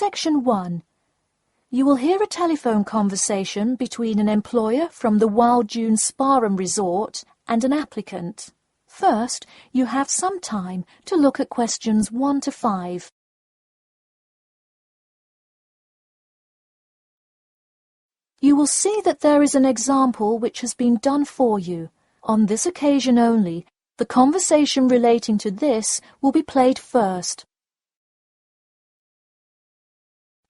Section 1. You will hear a telephone conversation between an employer from the Wild Dune Spa and Resort and an applicant. First, you have some time to look at questions 1 to 5. You will see that there is an example which has been done for you. On this occasion only, the conversation relating to this will be played first.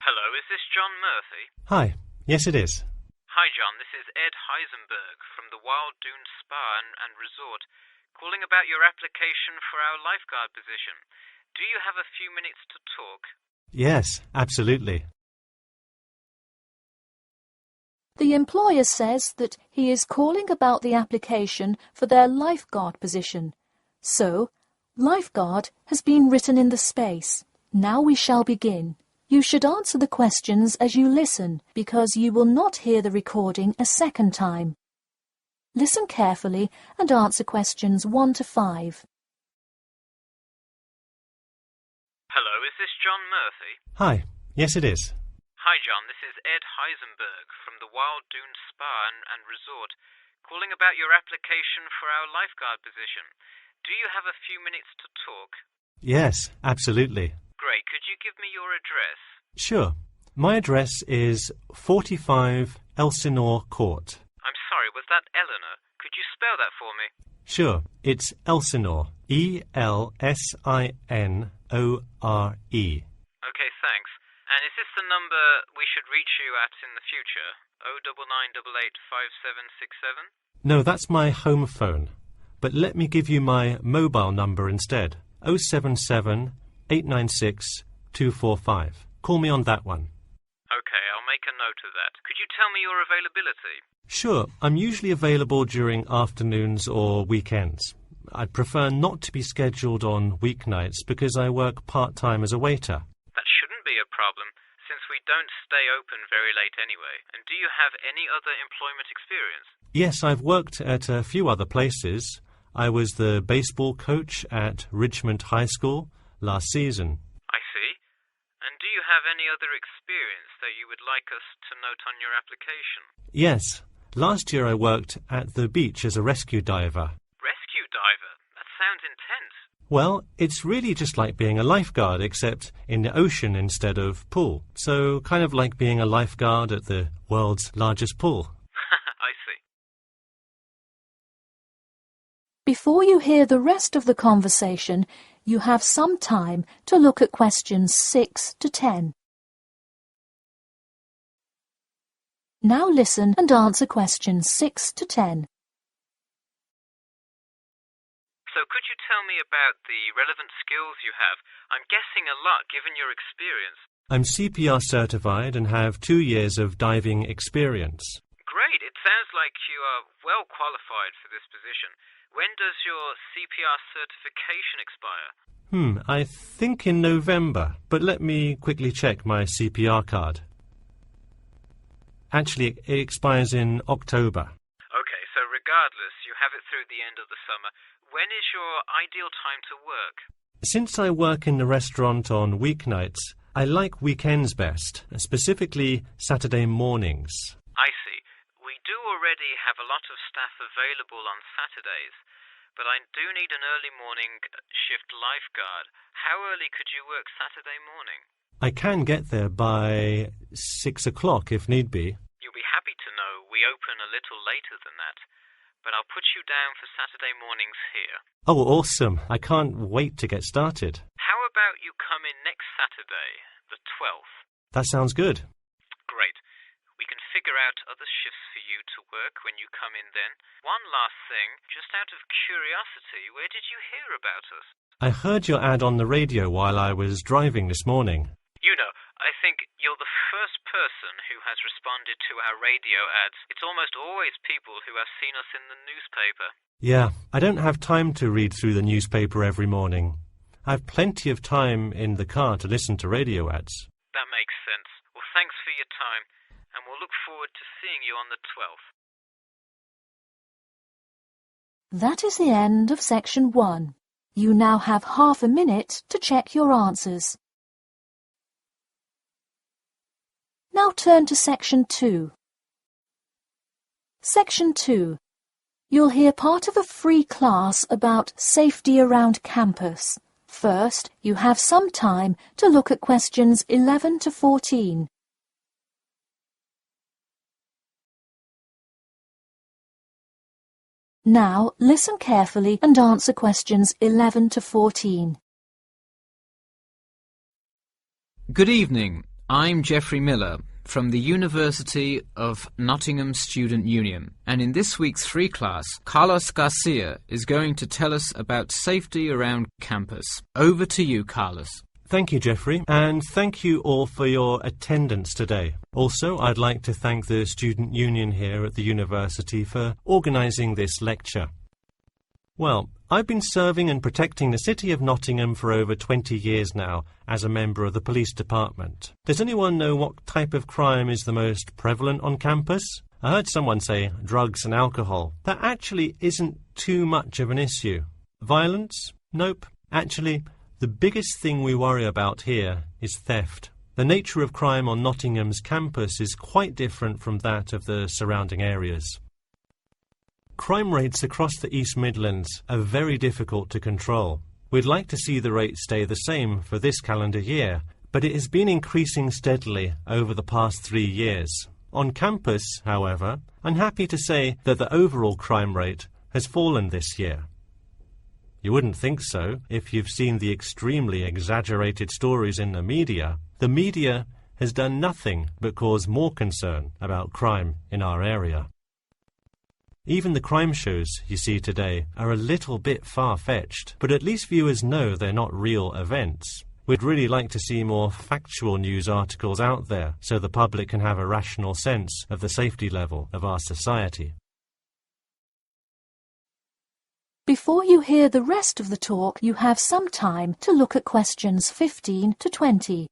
Hello, is this John Murphy? Hi, yes it is. Hi John, this is Ed Heisenberg from the Wild Dune Spa and Resort, calling about your application for our lifeguard position. Do you have a few minutes to talk? Yes, absolutely. The employer says that he is calling about the application for their lifeguard position. So, lifeguard has been written in the space. Now we shall begin. You should answer the questions as you listen, because you will not hear the recording a second time. Listen carefully and answer questions 1 to 5. Hello, is this John Murphy? Hi, yes it is. Hi John, this is Ed Heisenberg from the Wild Dune Spa and Resort, calling about your application for our lifeguard position. Do you have a few minutes to talk? Yes, absolutely. Great, could you give me your address? Sure. My address is 45 Elsinore Court. I'm sorry, was that Eleanor? Could you spell that for me? Sure, it's Elsinore. E-L-S-I-N-O-R-E. Okay, thanks. And is this the number we should reach you at in the future? 099885767? No, that's my home phone. But let me give you my mobile number instead. 077 896 245. Call me on that one. Okay, I'll make a note of that. Could you tell me your availability? Sure, I'm usually available during afternoons or weekends. I'd prefer not to be scheduled on weeknights because I work part-time as a waiter. That shouldn't be a problem, since we don't stay open very late anyway. And do you have any other employment experience? Yes, I've worked at a few other places. I was the baseball coach at Richmond High School last season. I see. And do you have any other experience that you would like us to note on your application? Yes. Last year I worked at the beach as a rescue diver. Rescue diver? That sounds intense. Well, it's really just like being a lifeguard, except in the ocean instead of pool. So kind of like being a lifeguard at the world's largest pool. I see. Before you hear the rest of the conversation, you have some time to look at questions 6 to 10. Now listen and answer questions 6 to 10. So could you tell me about the relevant skills you have? I'm guessing a lot given your experience. I'm CPR certified and have 2 years of diving experience. Great, it sounds like you are well qualified for this position. When does your CPR certification expire? I think in November, but let me quickly check my CPR card. Actually, it expires in October. Okay, so regardless, you have it through the end of the summer. When is your ideal time to work? Since I work in the restaurant on weeknights, I like weekends best, specifically Saturday mornings. I see. We do already have a lot of staff available on Saturdays, but I do need an early morning shift lifeguard. How early could you work Saturday morning? I can get there by 6 o'clock if need be. You'll be happy to know we open a little later than that, but I'll put you down for Saturday mornings here. Oh, awesome. I can't wait to get started. How about you come in next Saturday, the 12th? That sounds good. Great. We can figure out other shifts for you to work when you come in then. One last thing, just out of curiosity, where did you hear about us? I heard your ad on the radio while I was driving this morning. You know, I think you're the first person who has responded to our radio ads. It's almost always people who have seen us in the newspaper. Yeah, I don't have time to read through the newspaper every morning. I have plenty of time in the car to listen to radio ads. That makes sense. Well, thanks for your time, and we'll look forward to seeing you on the 12th. That is the end of section 1. You now have half a minute to check your answers. Now turn to Section 2. Section 2. You'll hear part of a free class about safety around campus. First, you have some time to look at questions 11 to 14. Now, listen carefully and answer questions 11 to 14. Good evening. I'm Geoffrey Miller from the University of Nottingham Student Union, and in this week's free class, Carlos Garcia is going to tell us about safety around campus. Over to you, Carlos. Thank you, Geoffrey, and thank you all for your attendance today. Also, I'd like to thank the Student Union here at the university for organising this lecture. Well, I've been serving and protecting the city of Nottingham for over 20 years now as a member of the police department. Does anyone know what type of crime is the most prevalent on campus? I heard someone say drugs and alcohol. That actually isn't too much of an issue. Violence? Nope. Actually, the biggest thing we worry about here is theft. The nature of crime on Nottingham's campus is quite different from that of the surrounding areas. Crime rates across the East Midlands are very difficult to control. We'd like to see the rate stay the same for this calendar year, but it has been increasing steadily over the past 3 years. On campus, however, I'm happy to say that the overall crime rate has fallen this year. You wouldn't think so if you've seen the extremely exaggerated stories in the media. The media has done nothing but cause more concern about crime in our area. Even the crime shows you see today are a little bit far-fetched, but at least viewers know they're not real events. We'd really like to see more factual news articles out there so the public can have a rational sense of the safety level of our society. Before you hear the rest of the talk, you have some time to look at questions 15 to 20.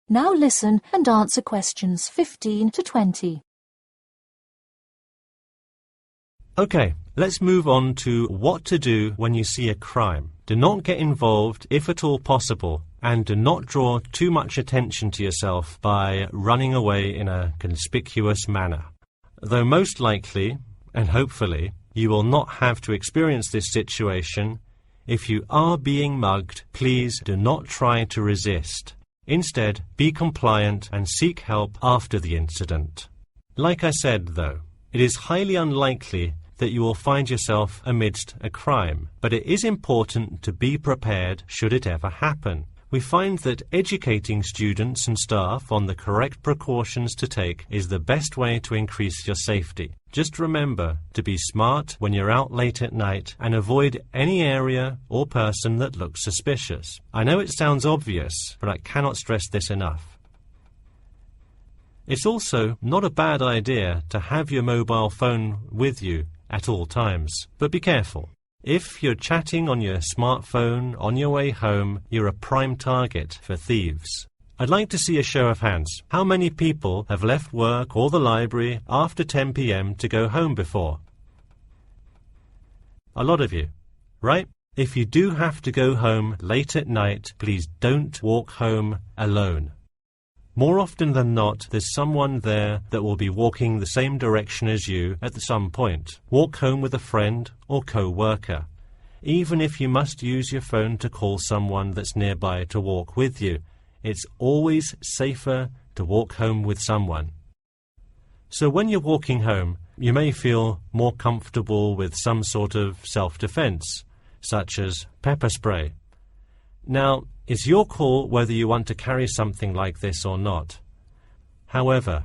Now listen and answer questions 15 to 20. Okay, let's move on to what to do when you see a crime. Do not get involved if at all possible, and do not draw too much attention to yourself by running away in a conspicuous manner. Though most likely, and hopefully, you will not have to experience this situation, if you are being mugged, please do not try to resist. Instead, be compliant and seek help after the incident. Like I said, though, it is highly unlikely that you will find yourself amidst a crime, but it is important to be prepared should it ever happen. We find that educating students and staff on the correct precautions to take is the best way to increase your safety. Just remember to be smart when you're out late at night and avoid any area or person that looks suspicious. I know it sounds obvious, but I cannot stress this enough. It's also not a bad idea to have your mobile phone with you at all times, but be careful. If you're chatting on your smartphone on your way home, you're a prime target for thieves. I'd like to see a show of hands. How many people have left work or the library after 10 p.m. to go home before? A lot of you, right? If you do have to go home late at night, please don't walk home alone. More often than not, there's someone there that will be walking the same direction as you at some point. Walk home with a friend or co-worker. Even if you must use your phone to call someone that's nearby to walk with you, it's always safer to walk home with someone. So when you're walking home, you may feel more comfortable with some sort of self-defense, such as pepper spray. Now, it's your call whether you want to carry something like this or not. However,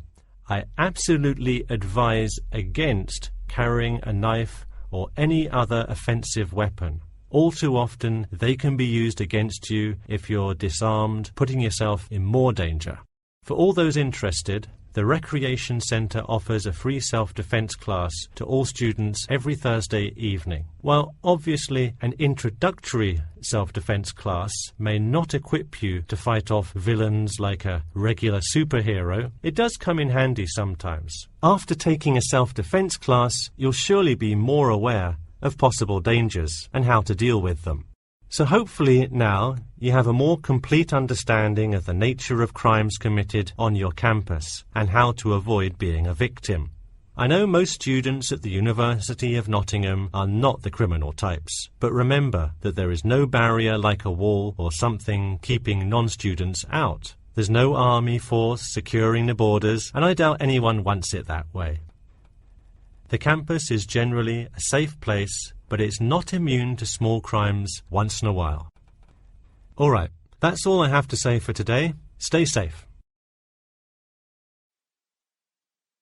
I absolutely advise against carrying a knife or any other offensive weapon. All too often, they can be used against you if you're disarmed, putting yourself in more danger. For all those interested, the Recreation Centre offers a free self-defense class to all students every Thursday evening. While obviously an introductory self-defense class may not equip you to fight off villains like a regular superhero, it does come in handy sometimes. After taking a self-defense class, you'll surely be more aware of possible dangers and how to deal with them. So hopefully now you have a more complete understanding of the nature of crimes committed on your campus and how to avoid being a victim. I know most students at the University of Nottingham are not the criminal types, but remember that there is no barrier like a wall or something keeping non-students out. There's no army force securing the borders, and I doubt anyone wants it that way. The campus is generally a safe place, but it's not immune to small crimes once in a while. All right, that's all I have to say for today. Stay safe.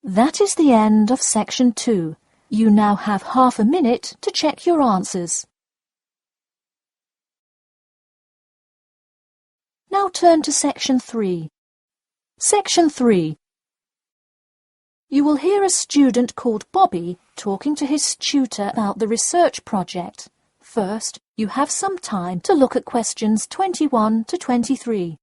That is the end of section 2. You now have half a minute to check your answers. Now turn to section 3. Section 3. You will hear a student called Bobby talking to his tutor about the research project. First, you have some time to look at questions 21 to 23.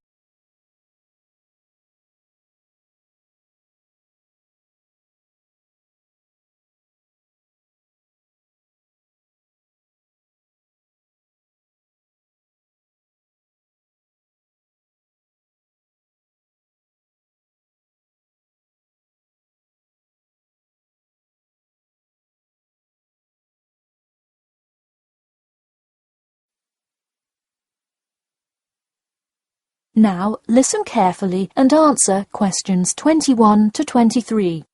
Now listen carefully and answer questions 21 to 23.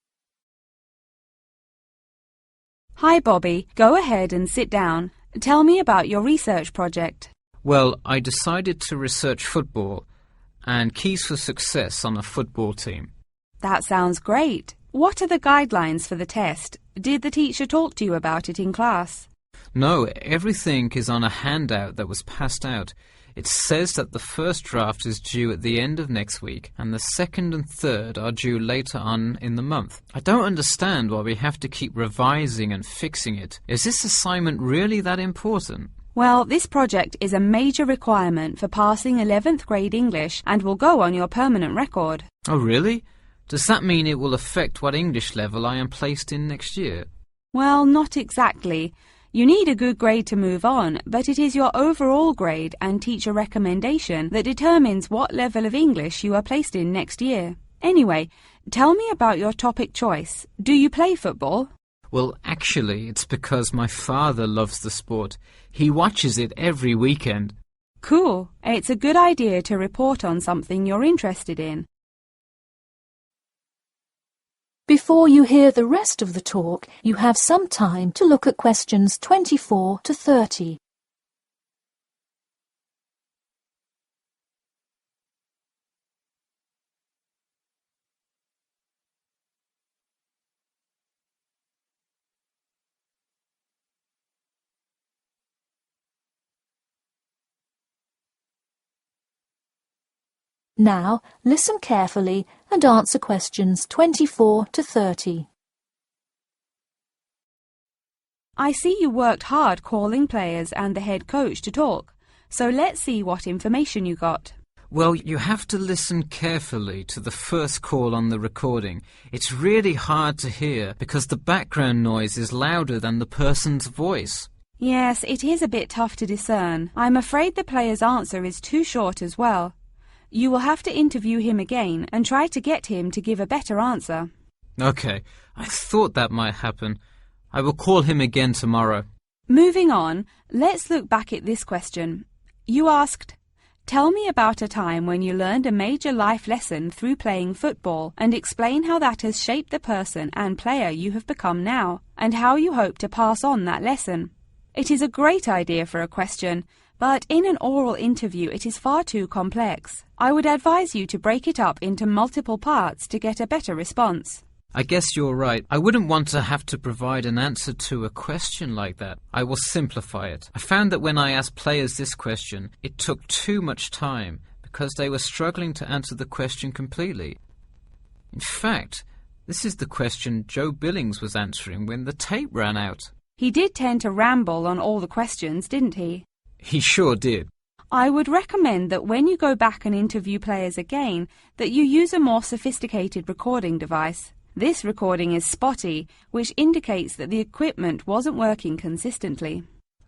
Hi, Bobby. Go ahead and sit down. Tell me about your research project. Well, I decided to research football and keys for success on a football team. That sounds great. What are the guidelines for the test? Did the teacher talk to you about it in class? No, everything is on a handout that was passed out. It says that the first draft is due at the end of next week and the second and third are due later on in the month. I don't understand why we have to keep revising and fixing it. Is this assignment really that important? Well, this project is a major requirement for passing 11th grade English and will go on your permanent record. Oh, really? Does that mean it will affect what English level I am placed in next year? Well, not exactly. You need a good grade to move on, but it is your overall grade and teacher recommendation that determines what level of English you are placed in next year. Anyway, tell me about your topic choice. Do you play football? Well, actually, it's because my father loves the sport. He watches it every weekend. Cool. It's a good idea to report on something you're interested in. Before you hear the rest of the talk, you have some time to look at questions 24 to 30. Now, listen carefully and answer questions 24 to 30. I see you worked hard calling players and the head coach to talk, so let's see what information you got. Well, you have to listen carefully to the first call on the recording. It's really hard to hear because the background noise is louder than the person's voice. Yes, it is a bit tough to discern. I'm afraid the player's answer is too short as well. You will have to interview him again and try to get him to give a better answer. Okay, I thought that might happen. I will call him again tomorrow. Moving on, let's look back at this question. You asked, tell me about a time when you learned a major life lesson through playing football and explain how that has shaped the person and player you have become now and how you hope to pass on that lesson. It is a great idea for a question, but in an oral interview it is far too complex. I would advise you to break it up into multiple parts to get a better response. I guess you're right. I wouldn't want to have to provide an answer to a question like that. I will simplify it. I found that when I asked players this question, it took too much time because they were struggling to answer the question completely. In fact, this is the question Joe Billings was answering when the tape ran out. He did tend to ramble on all the questions, didn't he? He sure did. I would recommend that when you go back and interview players again, that you use a more sophisticated recording device. This recording is spotty, which indicates that the equipment wasn't working consistently.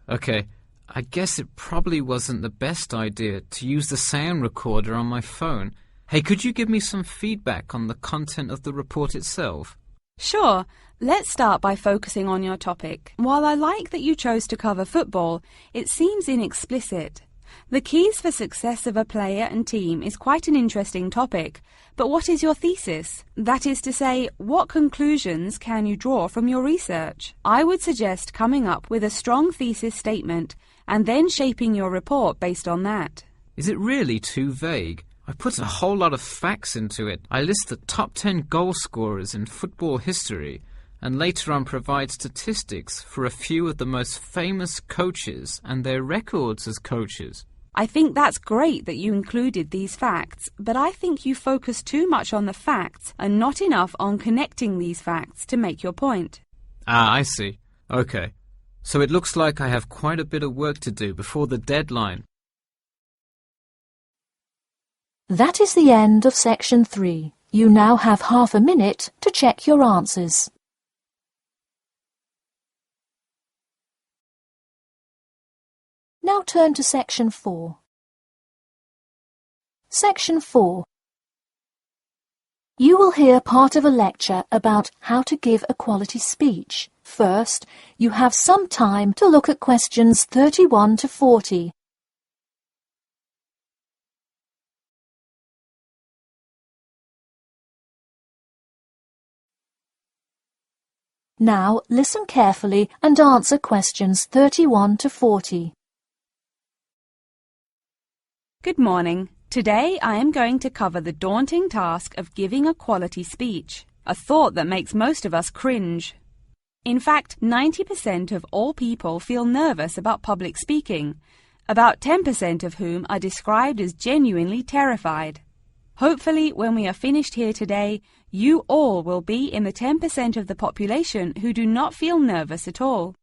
Okay, I guess it probably wasn't the best idea to use the sound recorder on my phone. Hey, could you give me some feedback on the content of the report itself? Sure. Let's start by focusing on your topic. While I like that you chose to cover football, it seems inexplicit. The keys for success of a player and team is quite an interesting topic, but what is your thesis? That is to say, what conclusions can you draw from your research? I would suggest coming up with a strong thesis statement and then shaping your report based on that. Is it really too vague? I put a whole lot of facts into it. I list the top 10 goal scorers in football history and later on provide statistics for a few of the most famous coaches and their records as coaches. I think that's great that you included these facts, but I think you focus too much on the facts and not enough on connecting these facts to make your point. Ah, I see. Okay. So it looks like I have quite a bit of work to do before the deadline. That is the end of section 3. You now have half a minute to check your answers. Now turn to section 4. Section 4. You will hear part of a lecture about how to give a quality speech. First, you have some time to look at questions 31 to 40. Now listen carefully and answer questions 31 to 40. Good morning. Today I am going to cover the daunting task of giving a quality speech, a thought that makes most of us cringe. In fact, 90% of all people feel nervous about public speaking, about 10% of whom are described as genuinely terrified. Hopefully, when we are finished here today, you all will be in the 10% of the population who do not feel nervous at all.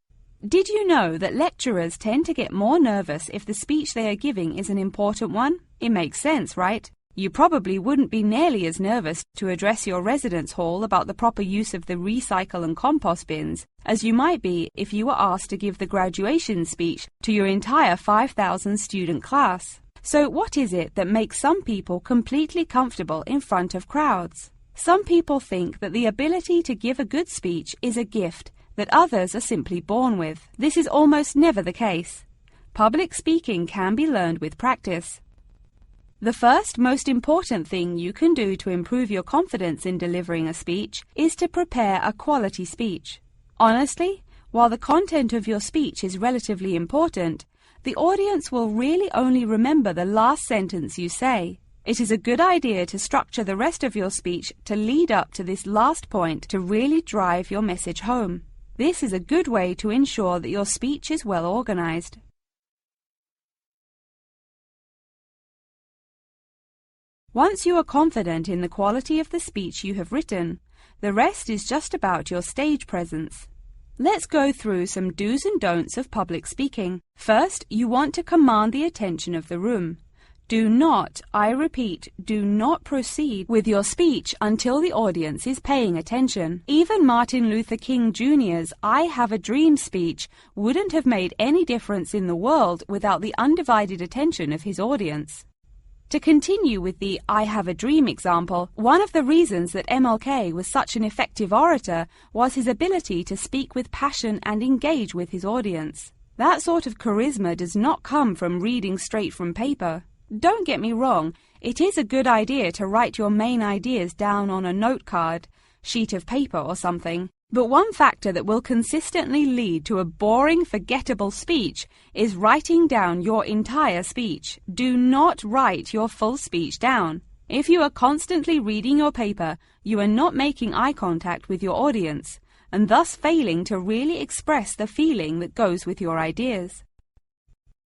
Did you know that lecturers tend to get more nervous if the speech they are giving is an important one? It makes sense, right? You probably wouldn't be nearly as nervous to address your residence hall about the proper use of the recycle and compost bins as you might be if you were asked to give the graduation speech to your entire 5,000 student class. So what is it that makes some people completely comfortable in front of crowds? Some people think that the ability to give a good speech is a gift that others are simply born with. This is almost never the case. Public speaking can be learned with practice. The first most important thing you can do to improve your confidence in delivering a speech is to prepare a quality speech. Honestly, while the content of your speech is relatively important, the audience will really only remember the last sentence you say. It is a good idea to structure the rest of your speech to lead up to this last point to really drive your message home. This is a good way to ensure that your speech is well organized. Once you are confident in the quality of the speech you have written, the rest is just about your stage presence. Let's go through some do's and don'ts of public speaking. First, you want to command the attention of the room. Do not, I repeat, do not proceed with your speech until the audience is paying attention. Even Martin Luther King Jr.'s I Have a Dream speech wouldn't have made any difference in the world without the undivided attention of his audience. To continue with the I Have a Dream example, one of the reasons that MLK was such an effective orator was his ability to speak with passion and engage with his audience. That sort of charisma does not come from reading straight from paper. Don't get me wrong, it is a good idea to write your main ideas down on a note card, sheet of paper or something. But one factor that will consistently lead to a boring, forgettable speech is writing down your entire speech. Do not write your full speech down. If you are constantly reading your paper, you are not making eye contact with your audience, and thus failing to really express the feeling that goes with your ideas.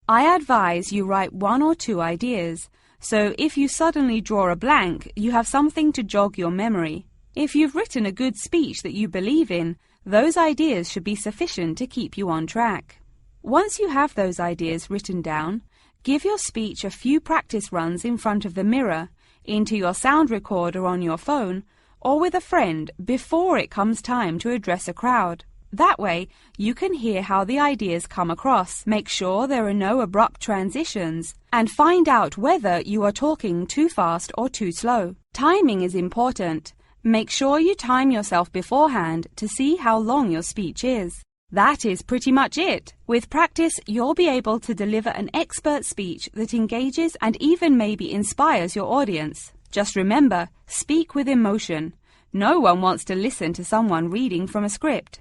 I advise you write 1 or 2 ideas, so if you suddenly draw a blank, you have something to jog your memory. If you've written a good speech that you believe in, those ideas should be sufficient to keep you on track. Once you have those ideas written down, give your speech a few practice runs in front of the mirror, into your sound recorder on your phone, or with a friend before it comes time to address a crowd. That way, you can hear how the ideas come across, make sure there are no abrupt transitions, and find out whether you are talking too fast or too slow. Timing is important. Make sure you time yourself beforehand to see how long your speech is. That is pretty much it. With practice, you'll be able to deliver an expert speech that engages and even maybe inspires your audience. Just remember, speak with emotion. No one wants to listen to someone reading from a script.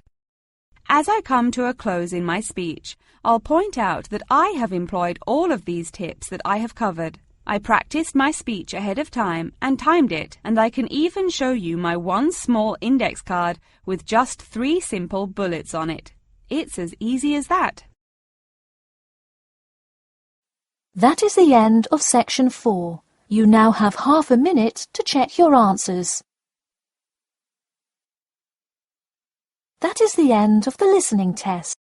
As I come to a close in my speech, I'll point out that I have employed all of these tips that I have covered. I practiced my speech ahead of time and timed it, and I can even show you my one small index card with just 3 simple bullets on it. It's as easy as that. That is the end of section 4. You now have half a minute to check your answers. That is the end of the listening test.